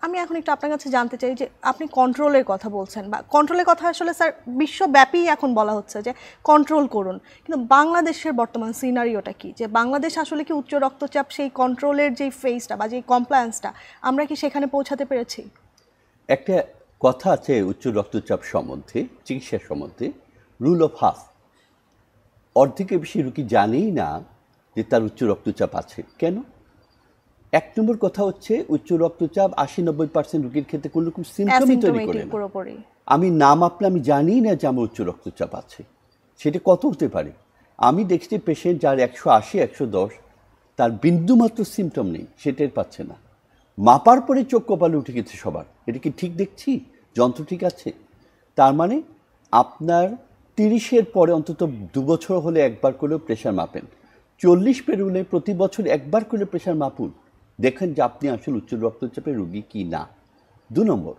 আমি এখন একটু আপনার কাছে জানতে চাই যে আপনি কন্ট্রোলের কথা বলছেন, বা কন্ট্রোলের কথা আসলে স্যার বিশ্বব্যাপী এখন বলা হচ্ছে যে কন্ট্রোল করুন, কিন্তু বাংলাদেশের বর্তমান সিনারিওটা কি, যে বাংলাদেশ আসলে কি উচ্চ রক্তচাপ সেই কন্ট্রোলের যেই ফেজটা বা যেই কমপ্লায়েন্সটা আমরা কি সেখানে পৌঁছাতে পেরেছি? একটা কথা আছে উচ্চ রক্তচাপ সম্বন্ধে, চিকিৎসা সম্বন্ধে, রুল অফ হাফ। অর্ধেকের বেশি রোগী জানেই না যে তার উচ্চ রক্তচাপ আছে। কেন? এক নম্বর কথা হচ্ছে উচ্চ রক্তচাপ 80-90% রোগীর ক্ষেত্রে কোনো রকম সিমটমই তৈরি করে না। আমি না মাপলে আমি জানি না যে আমার উচ্চ রক্তচাপ আছে। সেটা কত হতে পারে? আমি দেখছি পেশেন্ট যার 180-110, তার বিন্দুমাত্র সিমটম নেই, সেটাই পাচ্ছে না। মাপার পরে চোখ কপালে উঠে গেছে সবার, এটা কি ঠিক দেখছি, যন্ত্র ঠিক আছে? তার মানে আপনার 30-এর পরে অন্তত 2 বছর হলে একবার করে প্রেশার মাপেন, 40 পেরোলে প্রতি বছর একবার করে প্রেশার মাপুন, দেখেন যে আপনি আসলে উচ্চ রক্তচাপের রোগী কি না। 2 নম্বর,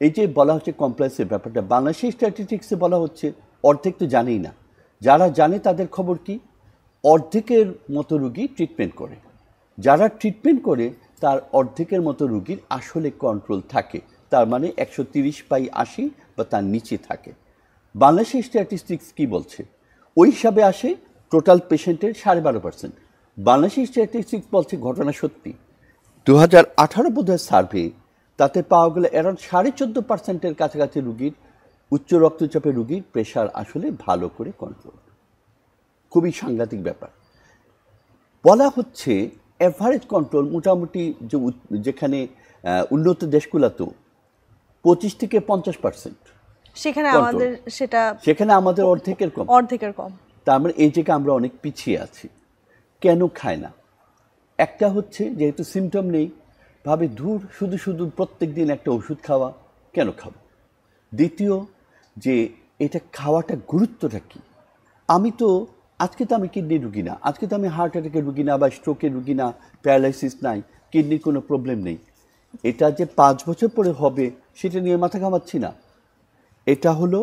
এই যে বলা হচ্ছে কমপ্লেক্সের ব্যাপারটা, বাংলাদেশের স্ট্যাটিস্টিক্সে বলা হচ্ছে অর্ধেক তো জানেই না। যারা জানে তাদের খবর কি? অর্ধেকের মতো রুগী ট্রিটমেন্ট করে। যারা ট্রিটমেন্ট করে তার অর্ধেকের মতো রুগীর আসলে কন্ট্রোল থাকে, তার মানে 130/80 বা তার নিচে থাকে। বাংলাদেশের স্ট্যাটিস্টিক্স কি বলছে? ওই হিসাবে আসে টোটাল পেশেন্টের 12.5%। বাংলাদেশের স্ট্যাটিস্টিক্স বলছে ঘটনা সত্যি। 2018 বোধহয় সার্ভে, তাতে পাওয়া গেলে অ্যারাউন্ড 14.5%-এর কাছাকাছি রুগীর উচ্চ রক্তচাপের রুগীর প্রেশার আসলে ভালো করে কন্ট্রোল। খুবই সাংঘাতিক ব্যাপার। বলা হচ্ছে অ্যাভারেজ কন্ট্রোল মোটামুটি যেখানে উন্নত দেশগুলোতেও 25 থেকে 50%, সেখানে আমাদের অর্ধেকের কম। তার মানে এই জায়গায় আমরা অনেক পিছিয়ে আছি। কেন খায় না? একটা হচ্ছে যেহেতু সিমটম নেই, ভাবে দূর শুধু শুধু প্রত্যেক দিন একটা ওষুধ খাওয়া, কেন খাবো? দ্বিতীয় যে এটা খাওয়াটা গুরুত্বটা কি? আজকে তো আমি কিডনির রুগী না, আজকে তো আমি হার্ট অ্যাটাকের রুগী না, বা স্ট্রোকের রুগী না, প্যারালাইসিস নাই, কিডনির কোনো প্রবলেম নেই। এটা যে 5 বছর পরে হবে সেটা নিয়ে মাথা ঘামাচ্ছি না। এটা হলো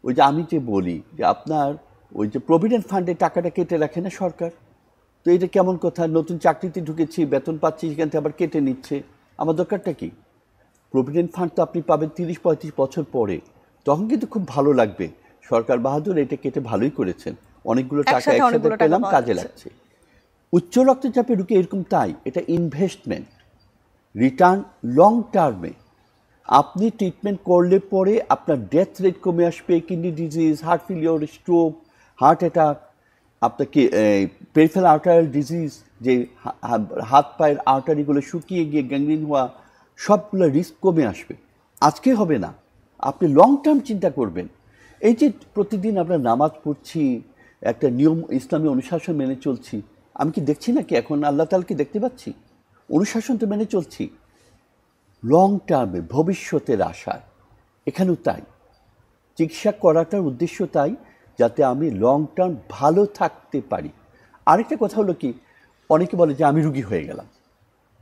ওই যে আমি যে বলি যে আপনার ওই যে প্রভিডেন্ট ফান্ডে টাকাটা কেটে রাখে না সরকার, তো এটা কেমন কথা? নতুন চাকরিতে ঢুকেছি, বেতন পাচ্ছি, সেখান থেকে আবার কেটে নিচ্ছে। আমার দরকারটা কি? প্রভিডেন্ট ফান্ড তো আপনি পাবেন 30-35 বছর পরে, তখন কিন্তু খুব ভালো লাগবে সরকার বাহাদুর এটা কেটে ভালোই করেছেন, অনেকগুলো টাকা একসাথে পেলাম, কাজে লাগছে। উচ্চ রক্তচাপের রুগী এরকম তাই, এটা ইনভেস্টমেন্ট, রিটার্ন লং টার্মে। আপনি ট্রিটমেন্ট করলে পরে আপনার ডেথ রেট কমে আসবে, kidney disease, heart failure, stroke, heart attack, আপনাকে পেরিফেরাল আর্টারিয়াল ডিজিজ, যে হাত পায়ের আর্টারিগুলো শুকিয়ে গিয়ে গ্যাংগ্রিন হওয়া, সবগুলো রিস্ক কমে আসবে। আজকে হবে না, আপনি লং টার্ম চিন্তা করবেন। এই যে প্রতিদিন আমরা নামাজ পড়ছি, একটা নিয়ম ইসলামী অনুশাসন মেনে চলছি, আমি কি দেখছি না কি এখন আল্লাহ তাআলাকে দেখতে পাচ্ছি? অনুশাসন তো মেনে চলছি। লং টার্মে ভবিষ্যতের আশায় এখানেও তাই, চিকিৎসা করাটার উদ্দেশ্য তাই যাতে আমি লং টার্ম ভালো থাকতে পারি। আরেকটা কথা হলো কি, অনেকে বলে যে আমি রুগী হয়ে গেলাম।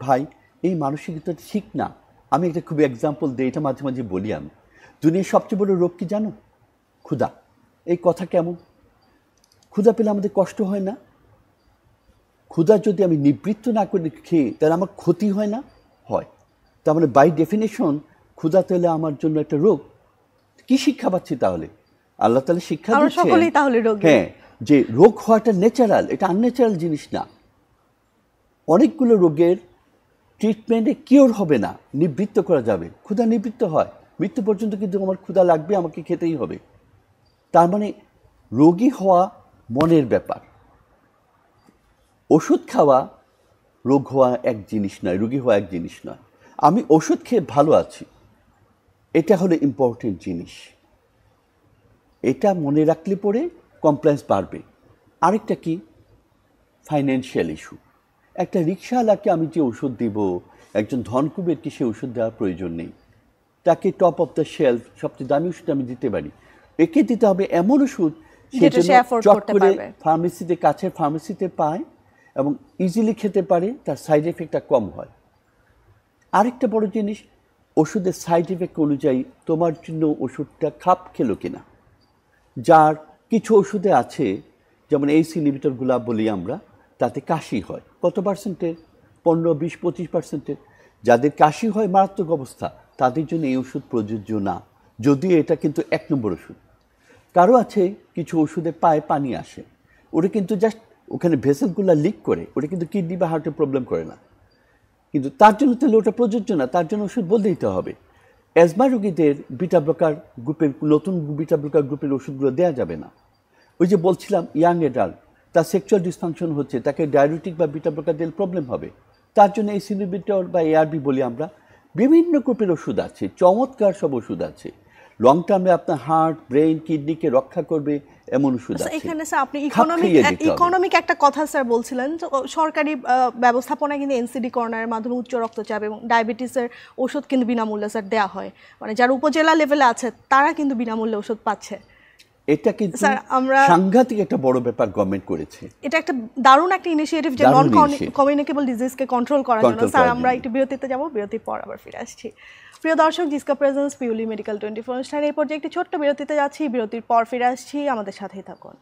ভাই, এই মানসিকতা ঠিক না। আমি একটা খুব এক্সাম্পল দিই, এটা মাঝে মাঝে বলি। আমি দুনিয়ার সবচেয়ে বড় রোগ কি জানো? ক্ষুধা। এই কথা কেমন? ক্ষুধা পেলে আমাদের কষ্ট হয় না? ক্ষুধা যদি আমি নিবৃত্ত না করে খেয়ে তাহলে আমার ক্ষতি হয় না? হয়। তার মানে বাই ডেফিনেশন ক্ষুধা পেলে আমার জন্য একটা রোগ। কি শিক্ষা পাচ্ছি তাহলে? আল্লাহ তাআলা শিক্ষা দিচ্ছেন হ্যাঁ, যে রোগ হওয়াটা ন্যাচারাল, এটা আনন্যাচারাল জিনিস না। অনেকগুলো রোগের ট্রিটমেন্টে কিওর হবে না, নিবৃত্ত করা যাবে। ক্ষুধা নিবৃত্ত হয়, মৃত্যু পর্যন্ত কিন্তু আমার ক্ষুধা লাগবে, আমাকে খেতেই হবে। তার মানে রোগী হওয়া মনের ব্যাপার। ওষুধ খাওয়া রোগ হওয়া এক জিনিস নয়, রোগী হওয়া এক জিনিস নয়। আমি ওষুধ খেয়ে ভালো আছি, এটা হলো ইম্পর্টেন্ট জিনিস। এটা মনে রাখলে পরে কমপ্লায়েন্স বাড়বে। আরেকটা কি, ফাইন্যান্সিয়াল ইস্যু। একটা রিক্সাওয়ালাকে আমি যে ওষুধ দিব, একজন ধনকুবেরকে সে ওষুধ দেওয়ার প্রয়োজন নেই। তাকে টপ অফ দ্য শেলফ সবচেয়ে দামি ওষুধ আমি দিতে পারি। একে দিতে হবে এমন ওষুধ সে চট করে ফার্মেসিতে, কাছের ফার্মেসিতে পায় এবং ইজিলি খেতে পারে, তার সাইড এফেক্টটা কম হয়। আরেকটা বড় জিনিস, ওষুধের সাইড এফেক্ট অনুযায়ী তোমার জন্য ওষুধটা খাপ খেলো কিনা। যার কিছু ওষুধে আছে, যেমন এইস ইনহিবিটরগুলো বলি আমরা, তাতে কাশি হয়। কত পার্সেন্টের? 15, 20, 25%। যাদের কাশি হয় মারাত্মক অবস্থা, তাদের জন্য এই ওষুধ প্রযোজ্য না, যদিও এটা কিন্তু 1 নম্বর ওষুধ। কারো আছে কিছু ওষুধে পায়ে পানি আসে, ওটা কিন্তু জাস্ট ওখানে ভেসেলগুলো লিক করে, ওটা কিন্তু কিডনি বা হার্টের প্রবলেম করে না, কিন্তু তার জন্য তাহলে ওটা প্রযোজ্য না, তার জন্য ওষুধ বদলে দিতে হবে। অ্যাজমা রোগীদের বিটা ব্লকার গ্রুপের, নতুন বিটা ব্লকার গ্রুপের ওষুধগুলো দেওয়া যাবে না। ওই যে বলছিলাম ইয়াং এডাল্ট, তার সেক্সুয়াল ডিসফাংশন হচ্ছে, তাকে ডায়াবেটিক বা বিটা ব্লকার দিলে প্রবলেম হবে, তার জন্য এই ইনহিবিটর বা এআরবি বলি আমরা। বিভিন্ন গ্রুপের ওষুধ আছে, চমৎকার সব ওষুধ আছে। লং টার্মে আপনার হার্ট, ব্রেন, কিডনিকে রক্ষা করবে এমন ওষুধ আছে। এখানে স্যার আপনি ইকোনমিক একটা কথা স্যার বলছিলেন, সরকারি ব্যবস্থাপনায় কিন্তু এনসিডি কর্নারের মাধ্যমে উচ্চ রক্তচাপ এবং ডায়াবেটিসের ওষুধ কিন্তু বিনামূল্যে স্যার দেওয়া হয়। মানে যারা উপজেলা লেভেলে আছে তারা কিন্তু বিনামূল্যে ওষুধ পাচ্ছে। এটা কিন্তু সাংঘাতিক একটা বড় ব্যাপার গভর্নমেন্ট করেছে। এটা একটা দারুণ একটা ইনিশিয়েটিভ, যে নন কমিউনিকেবল ডিজিজকে কন্ট্রোল করার জন্য। স্যার আমরা একটু বিরতিতে যাব, বিরতির পর আবার ফিরে আসছি। প্রিয় দর্শক, জিসকা প্রেজেন্স পিউলি মেডিকেল 24 অনুষ্ঠানে এই পর্যায়ে একটি ছোট্ট বিরতিতে যাচ্ছি, বিরতির পর ফিরে আসছি, আমাদের সাথেই থাকুন।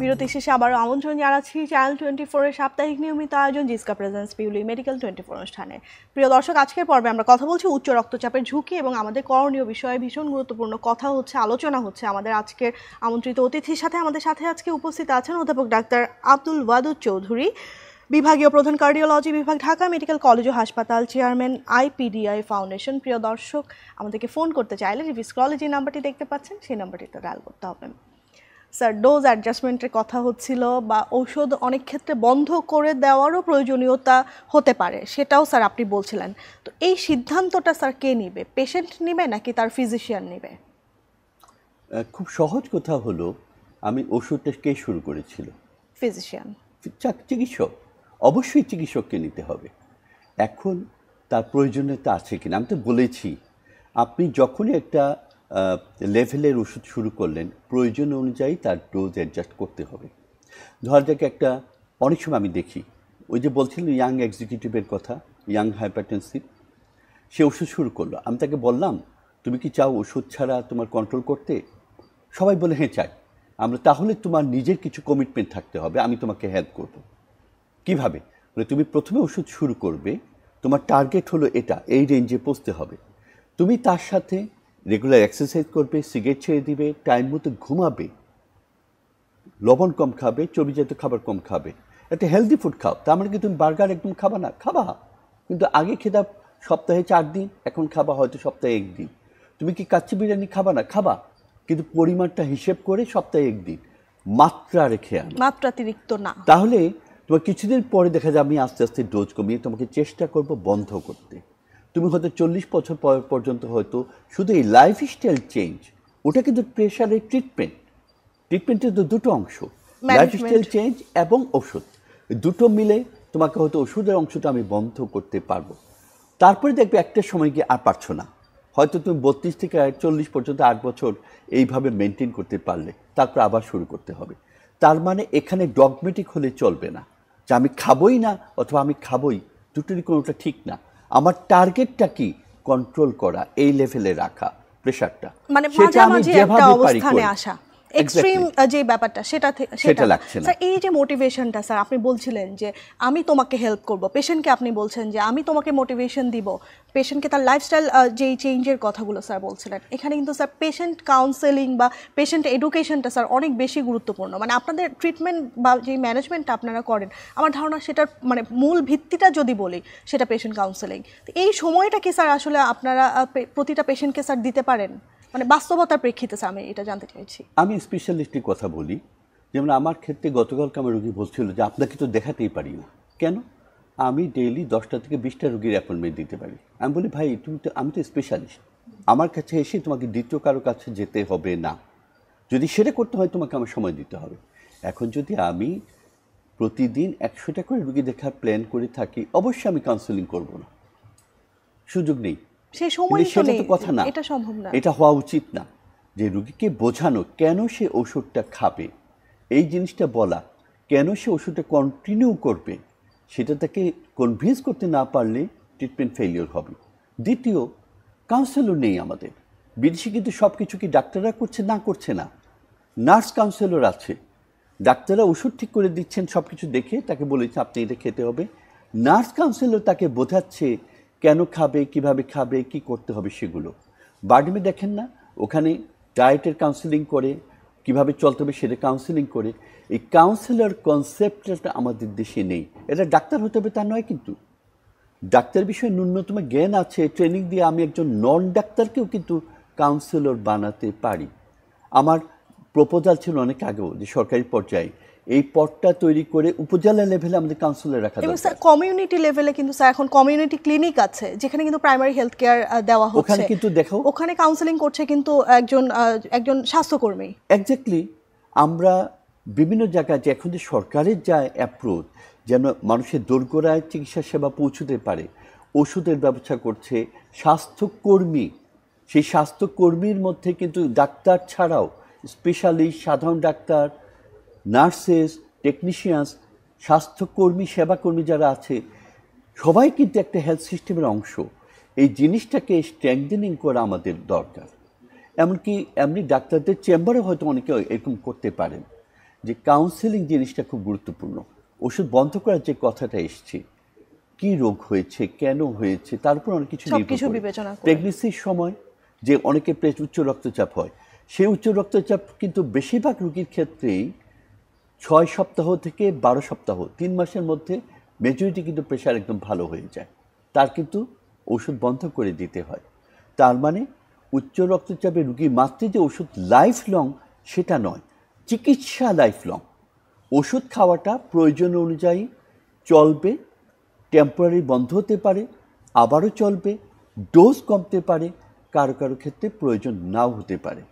বিরতি শেষে আবারও আমন্ত্রণ জানাচ্ছি চ্যানেল 24-এর সাপ্তাহিক নিয়মিত আয়োজন জিসকা প্রেজেন্স পিউলি মেডিকেল 24 অনুষ্ঠানে। প্রিয় দর্শক, আজকের পর্বে আমরা কথা বলছি উচ্চ রক্তচাপের ঝুঁকি এবং আমাদের করণীয় বিষয়ে ভীষণ গুরুত্বপূর্ণ কথা হচ্ছে, আলোচনা হচ্ছে আমাদের আজকের আমন্ত্রিত অতিথির সাথে। আমাদের সাথে আজকে উপস্থিত আছেন অধ্যাপক ডাক্তার আব্দুল ওয়াদুদ চৌধুরী, বিভাগীয় প্রধান কার্ডিওলজি বিভাগ, ঢাকা মেডিকেল কলেজ ও হাসপাতাল, চেয়ারম্যান IPDI ফাউন্ডেশন। প্রিয় দর্শক, আমাদেরকে ফোন করতে চাইলে যে স্ক্রলে যে নাম্বারটি দেখতে পাচ্ছেন সেই নাম্বারটিতে ডায়াল করতে হবে। স্যার, ডোজ অ্যাডজাস্টমেন্টের কথা হচ্ছিল বা ঔষধ অনেক ক্ষেত্রে বন্ধ করে দেওয়ারও প্রয়োজনীয়তা হতে পারে, সেটাও স্যার আপনি বলছিলেন। তো এই সিদ্ধান্তটা স্যার কে নেবে? পেশেন্ট নেবে নাকি তার ফিজিশিয়ান নেবে? খুব সহজ কথা হলো, আমি ওষুধটা কে শুরু করেছিল? ফিজিশিয়ান, চিকিৎসক। অবশ্যই চিকিৎসককে নিতে হবে। এখন তার প্রয়োজনীয়তা আছে কিনা আমি তো বলেছি, আপনি যখনই একটা লেভেলের ওষুধ শুরু করলেন প্রয়োজন অনুযায়ী তার ডোজ অ্যাডজাস্ট করতে হবে। ধরা যাক একটা, অনেক সময় আমি দেখি ওই যে বলছিলেন ইয়াং এক্সিকিউটিভের কথা, ইয়াং হাইপারটেনসিভ, সে ওষুধ শুরু করলো। আমি তাকে বললাম, তুমি কি চাও ওষুধ ছাড়া তোমার কন্ট্রোল করতে? সবাই বলে হ্যাঁ চাই। আমরা, তাহলে তোমার নিজের কিছু কমিটমেন্ট থাকতে হবে, আমি তোমাকে হেল্প করব। কিভাবে? বলে তুমি প্রথমে ওষুধ শুরু করবে, তোমার টার্গেট হলো এটা, এই রেঞ্জে পৌঁছতে হবে। তুমি তার সাথে রেগুলার এক্সারসাইজ করবে, সিগারেট ছেড়ে দিবে, টাইম মতো ঘুমাবে, লবণ কম খাবে, চর্বিজাতীয় খাবার কম খাবে, একটা হেলদি ফুড খাও। তার মানে কি তুমি বার্গার একদম খাবা না? খাবা, কিন্তু আগে খেতাম সপ্তাহে 4 দিন, এখন খাবা হয়তো সপ্তাহে 1 দিন। তুমি কি কাচ্চি বিরিয়ানি খাবা না? খাবা, কিন্তু পরিমাণটা হিসেব করে সপ্তাহে 1 দিন, মাত্রা রেখে আনো, মাত্রাতিরিক্ত না। তাহলে তোমার কিছুদিন পরে দেখা যায় আমি আস্তে আস্তে ডোজ কমিয়ে তোমাকে চেষ্টা করব বন্ধ করতে। তুমি হয়তো 40 বছর পর্যন্ত হয়তো শুধু এই লাইফস্টাইল চেঞ্জ, ওটা কিন্তু প্রেশারের ট্রিটমেন্টের তো দুটো অংশ, লাইফস্টাইল চেঞ্জ এবং ওষুধ, দুটো মিলে তোমাকে হয়তো ওষুধের অংশটা আমি বন্ধ করতে পারবো। তারপরে দেখবে একটা সময় গিয়ে আর পারছো না, হয়তো তুমি 32 থেকে 40 পর্যন্ত 8 বছর এইভাবে মেনটেন করতে পারলে, তারপর আবার শুরু করতে হবে। তার মানে এখানে ডগমেটিক হলে চলবে না যে আমি খাবই না অথবা আমি খাবই, দুটোরই কোনোটা ঠিক না। আমার টার্গেটটা কি? কন্ট্রোল করা, এই লেভেলে রাখা প্রেশারটা, মানে সেটা আমি মাঝামাঝি একটা যেভাবে পারি অবস্থানে করি। আসা, এক্সট্রিম যে ব্যাপারটা সেটা লাগছে না। স্যার, এই যে মোটিভেশনটা স্যার আপনি বলছিলেন যে আমি তোমাকে হেল্প করব, পেশেন্টকে আপনি বলছেন যে আমি তোমাকে মোটিভেশন দিব, পেশেন্টকে তার লাইফস্টাইল যেই চেঞ্জের কথাগুলো স্যার বলছিলেন, এখানে কিন্তু স্যার পেশেন্ট কাউন্সেলিং বা পেশেন্ট এডুকেশনটা স্যার অনেক বেশি গুরুত্বপূর্ণ। মানে আপনাদের ট্রিটমেন্ট বা যে ম্যানেজমেন্টটা আপনারা করেন, আমার ধারণা সেটার মানে মূল ভিত্তিটা যদি বলি সেটা পেশেন্ট কাউন্সেলিং। এই সময়টা কি স্যার আসলে আপনারা প্রতিটা পেশেন্টকে স্যার দিতে পারেন? মানে বাস্তবতার প্রেক্ষিতে স্যার আমি এটা জানতে চাইছি। আমি স্পেশালিস্টের কথা বলি, যেমন আমার ক্ষেত্রে গতকালকে আমার রোগী বলছিল যে আপনাকে তো দেখাতেই পারি না। কেন? আমি ডেইলি 10টা থেকে 20টা রোগীর অ্যাপয়েন্টমেন্ট দিতে পারি। আমি বলি ভাই আমি তো স্পেশালিস্ট, আমার কাছে এসে তোমাকে দ্বিতীয় কারো কাছে যেতে হবে না। যদি সেটা করতে হয় তোমাকে আমার সময় দিতে হবে। এখন যদি আমি প্রতিদিন 100টা করে রোগী দেখার প্ল্যান করে থাকি, অবশ্যই আমি কাউন্সেলিং করব না, সুযোগ নেই, সেই সময় সেটা তো কথা না, এটা সম্ভব না, এটা হওয়া উচিত না। যে রোগীকে বোঝানো কেন সে ওষুধটা খাবে, এই জিনিসটা বলা, কেন সে ওষুধটা কন্টিনিউ করবে, সেটা তাকে কনভিন্স করতে না পারলে ট্রিটমেন্ট ফেলিওর হবে। দ্বিতীয়, কাউন্সেলর নেই আমাদের বিদেশে, কিন্তু সব কিছু কি ডাক্তাররা করছে? না, করছে না। নার্স কাউন্সেলর আছে, ডাক্তাররা ওষুধ ঠিক করে দিচ্ছেন, সব কিছু দেখে তাকে বলেছে আপনি এটা খেতে হবে। নার্স কাউন্সেলর তাকে বোঝাচ্ছে কেন খাবে, কিভাবে খাবে, কি করতে হবে সেগুলো। বার্ডেমে দেখেন না, ওখানে ডায়েটের কাউন্সেলিং করে, কিভাবে চলতে হবে সেটা কাউন্সেলিং করে। এই কাউন্সেলর কনসেপ্টটা আমাদের দেশে নেই। এটা ডাক্তার হতে হবে তা নয়, কিন্তু ডাক্তার বিষয়ে ন্যূনতম জ্ঞান আছে, ট্রেনিং দিয়ে আমি একজন নন ডাক্তারকেও কিন্তু কাউন্সেলর বানাতে পারি। আমার প্রপোজাল ছিল অনেক আগেও যে সরকারি পর্যায়ে এই পদটা তৈরি করে উপজেলা লেভেলে আমাদের কাউন্সিলর রাখা দরকার। এবং স্যার কমিউনিটি লেভেলে কিন্তু স্যার এখন কমিউনিটি ক্লিনিক আছে যেখানে কিন্তু প্রাইমারি হেলথ কেয়ার দেওয়া হচ্ছে, ওখানে কিন্তু দেখো ওখানে কাউন্সেলিং করছে কিন্তু একজন স্বাস্থ্যকর্মী। এক্স্যাক্টলি। আমরা বিভিন্ন জায়গায় যে এখন যে সরকারের যা অ্যাপ্রোচ, যেন মানুষের দোরগোড়ায় চিকিৎসা সেবা পৌঁছতে পারে, ওষুধের ব্যবস্থা করছে স্বাস্থ্যকর্মী। সেই স্বাস্থ্যকর্মীর মধ্যে কিন্তু ডাক্তার ছাড়াও স্পেশালিস্ট, সাধারণ ডাক্তার, নার্সেস, টেকনিশিয়ানস, স্বাস্থ্যকর্মী, সেবাকর্মী যারা আছে, সবাই কিন্তু একটা হেলথ সিস্টেমের অংশ। এই জিনিসটাকে স্ট্রেংথেনিং করা আমাদের দরকার। এমনকি এমনি ডাক্তারদের চেম্বারে হয়তো অনেকে এরকম করতে পারেন যে কাউন্সেলিং জিনিসটা খুব গুরুত্বপূর্ণ। ওষুধ বন্ধ করার যে কথাটা এসছে, কি রোগ হয়েছে, কেন হয়েছে, তার উপর অনেক কিছু বিবেচনা করে প্রেগনেন্সির সময় যে অনেকে উচ্চ রক্তচাপ হয়, সেই উচ্চ রক্তচাপ কিন্তু বেশিরভাগ রোগীর ক্ষেত্রেই 6 সপ্তাহ থেকে 12 সপ্তাহ 3 মাসের মধ্যে মেজরিটি কিন্তু প্রেশার একদম ভালো হয়ে যায়। তার কিন্তু ওষুধ বন্ধ করে দিতে হয়। তার মানে উচ্চ রক্তচাপে রুগী মাত্র যে ওষুধ লাইফ লং সেটা নয়, চিকিৎসা লাইফ লং। ওষুধ খাওয়াটা প্রয়োজন অনুযায়ী চলবে, টেম্পোরারি বন্ধ হতে পারে, আবারও চলবে, ডোজ কমতে পারে, কারো কারো ক্ষেত্রে প্রয়োজন নাও হতে পারে,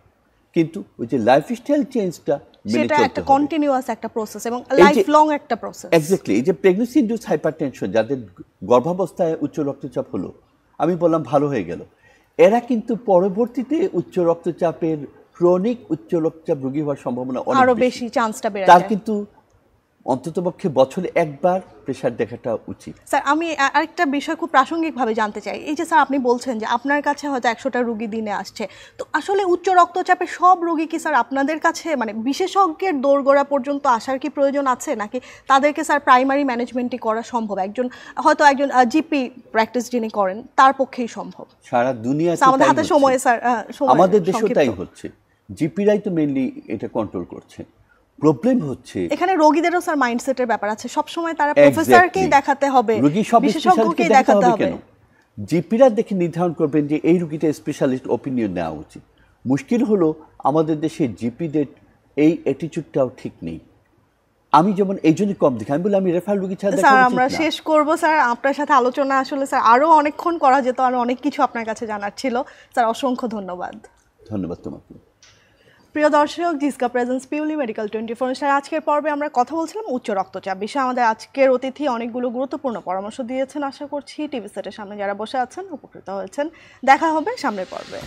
কিন্তু ওই যে লাইফস্টাইল চেঞ্জটা সেটা একটা কন্টিনিউয়াস একটা প্রসেস এবং লাইফ লং একটা প্রসেস। এক্স্যাক্টলি। এই যে প্রেগন্যান্সি ইনডিউস হাইপারটেনশন, যাদের গর্ভাবস্থায় উচ্চ রক্তচাপ হলো, আমি বললাম ভালো হয়ে গেল, এরা কিন্তু পরবর্তীতে উচ্চ রক্তচাপের ক্রনিক উচ্চ রক্তচাপ রোগী হওয়ার সম্ভাবনা আরো বেশি, চান্সটা বেড়ে যায়। তার কিন্তু অন্ততপক্ষে বছরে একবার প্রেশার দেখাটা উচিত। স্যার আমি আরেকটা বিষয় খুব প্রাসঙ্গিকভাবে জানতে চাই, এই যে স্যার আপনি বলছেন যে আপনার কাছে হয়তো 100টা রোগী দিনে আসছে, তো আসলে উচ্চ রক্তচাপের সব রোগী কি স্যার আপনাদের কাছে মানে বিশেষজ্ঞের দোরগোড়া পর্যন্ত আসার কি প্রয়োজন আছে, নাকি তাদেরকে স্যার প্রাইমারি ম্যানেজমেন্টই করা সম্ভব? একজন জিপি প্র্যাকটিস যিনি করেন তার পক্ষেই সম্ভব? সারা দুনিয়াতে আমাদের হাতে সময় স্যার, আমাদের দেশেও তাই হচ্ছে, জিপিরাই তো মেইনলি এটা কন্ট্রোল করছে। প্রবলেম হচ্ছে এখানে রোগীদেরও স্যার মাইন্ডসেটের ব্যাপার আছে, সব সময় তারা প্রফেসরকেই দেখাতে হবে, রোগী সব বিশেষজ্ঞকেই দেখাতে হবে কেন? জিপিরা দেখে নির্ধারণ করবেন যে এই রোগীটা স্পেশালিস্ট ওপিনিয়ন নেওয়া উচিত। মুশকিল হলো আমাদের দেশে জিপিদের এই অ্যাটিটিউডটাও ঠিক নেই। আমি যেমন এই জন্য কম দেখি, আমি বলি আমি রেফারেল রোগী ছাড়া দেখা স্যার উচিত আমরা না। শেষ করব স্যার, আপনার সাথে আলোচনা আসলে স্যার আরো অনেকক্ষণ করা যেত, আরো অনেক কিছু আপনার কাছে জানার ছিল। স্যার অসংখ্য ধন্যবাদ। ধন্যবাদ তোমাকে। প্রিয় দর্শক, জিসকা প্রেজেন্স পিউলি মেডিকেল 24 অনুষ্ঠানে আজকের পর্বে আমরা কথা বলছিলাম উচ্চ রক্তচাপ বিষয়ে। আমাদের আজকের অতিথি অনেকগুলো গুরুত্বপূর্ণ পরামর্শ দিয়েছেন। আশা করছি টিভি সেটের সামনে যারা বসে আছেন উপকৃত হয়েছেন। দেখা হবে সামনের পর্বে।